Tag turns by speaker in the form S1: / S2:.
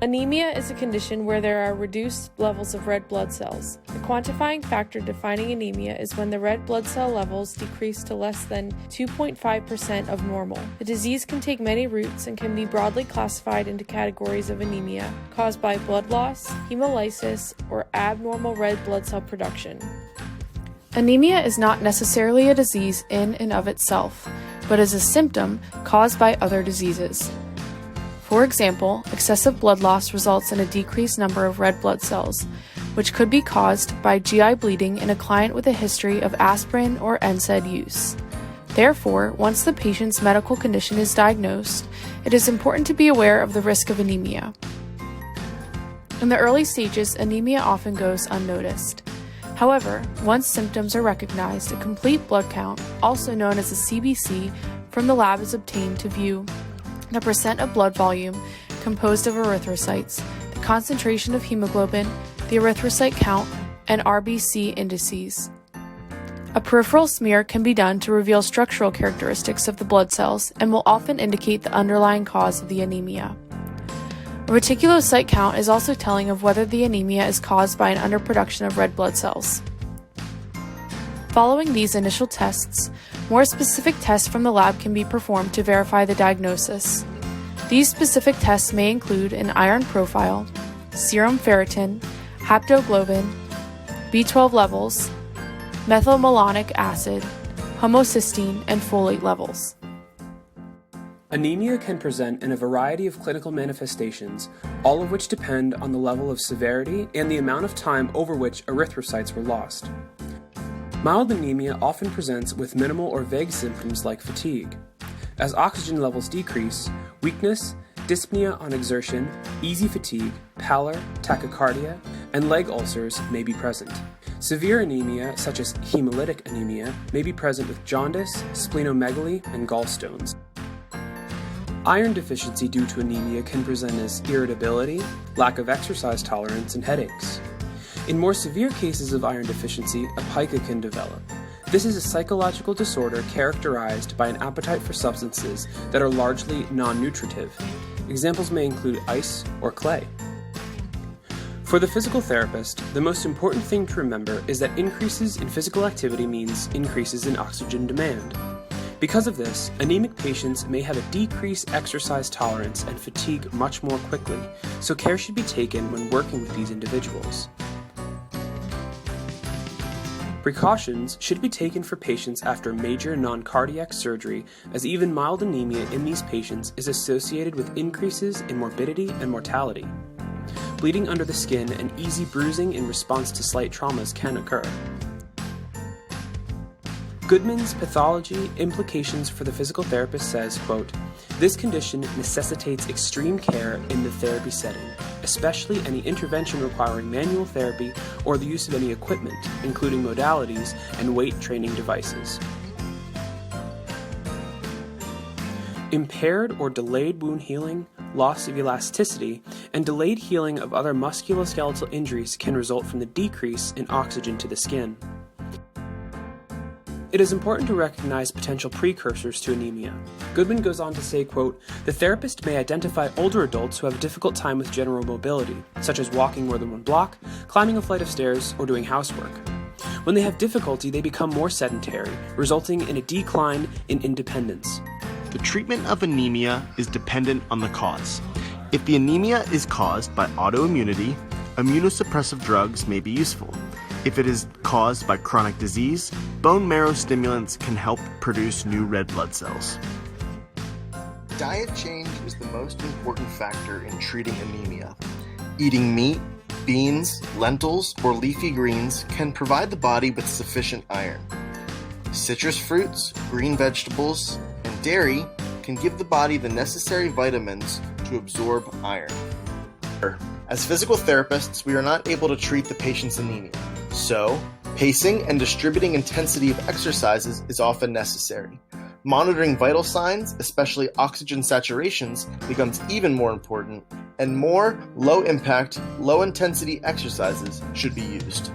S1: Anemia is a condition where there are reduced levels of red blood cells. The quantifying factor defining anemia is when the red blood cell levels decrease to less than 2.5% of normal. The disease can take many routes and can be broadly classified into categories of anemia caused by blood loss, hemolysis, or abnormal red blood cell production. Anemia is not necessarily a disease in and of itself, but is a symptom caused by other diseases. For example, excessive blood loss results in a decreased number of red blood cells, which could be caused by GI bleeding in a client with a history of aspirin or NSAID use. Therefore, once the patient's medical condition is diagnosed, it is important to be aware of the risk of anemia. In the early stages, anemia often goes unnoticed. However, once symptoms are recognized, a complete blood count, also known as a CBC, from the lab is obtained to view the percent of blood volume composed of erythrocytes, the concentration of hemoglobin, the erythrocyte count, and RBC indices. A peripheral smear can be done to reveal structural characteristics of the blood cells and will often indicate the underlying cause of the anemia. A reticulocyte count is also telling of whether the anemia is caused by an underproduction of red blood cells. Following these initial tests, more specific tests from the lab can be performed to verify the diagnosis. These specific tests may include an iron profile, serum ferritin, haptoglobin, B12 levels, methylmalonic acid, homocysteine, and folate levels.
S2: Anemia can present in a variety of clinical manifestations, all of which depend on the level of severity and the amount of time over which erythrocytes were lost. Mild anemia often presents with minimal or vague symptoms like fatigue. As oxygen levels decrease, weakness, dyspnea on exertion, easy fatigue, pallor, tachycardia, and leg ulcers may be present. Severe anemia, such as hemolytic anemia, may be present with jaundice, splenomegaly, and gallstones. Iron deficiency due to anemia can present as irritability, lack of exercise tolerance, and headaches. In more severe cases of iron deficiency, a pica can develop. This is a psychological disorder characterized by an appetite for substances that are largely non-nutritive. Examples may include ice or clay. For the physical therapist, the most important thing to remember is that increases in physical activity means increases in oxygen demand. Because of this, anemic patients may have a decreased exercise tolerance and fatigue much more quickly, so care should be taken when working with these individuals. Precautions should be taken for patients after major non-cardiac surgery, as even mild anemia in these patients is associated with increases in morbidity and mortality. Bleeding under the skin and easy bruising in response to slight traumas can occur. Goodman's pathology implications for the physical therapist says, quote, "This condition necessitates extreme care in the therapy setting, especially any intervention requiring manual therapy or the use of any equipment, including modalities and weight training devices." Impaired or delayed wound healing, loss of elasticity, and delayed healing of other musculoskeletal injuries can result from the decrease in oxygen to the skin. It is important to recognize potential precursors to anemia. Goodman goes on to say, quote, "The therapist may identify older adults who have a difficult time with general mobility, such as walking more than one block, climbing a flight of stairs, or doing housework. When they have difficulty, they become more sedentary, resulting in a decline in independence."
S3: The treatment of anemia is dependent on the cause. If the anemia is caused by autoimmunity, immunosuppressive drugs may be useful. If it is caused by chronic disease, bone marrow stimulants can help produce new red blood cells. Diet change is the most important factor in treating anemia. Eating meat, beans, lentils, or leafy greens can provide the body with sufficient iron. Citrus fruits, green vegetables, and dairy can give the body the necessary vitamins to absorb iron. As physical therapists, we are not able to treat the patient's anemia. So, pacing and distributing intensity of exercises is often necessary. Monitoring vital signs, especially oxygen saturations, becomes even more important, and more low-impact, low-intensity exercises should be used.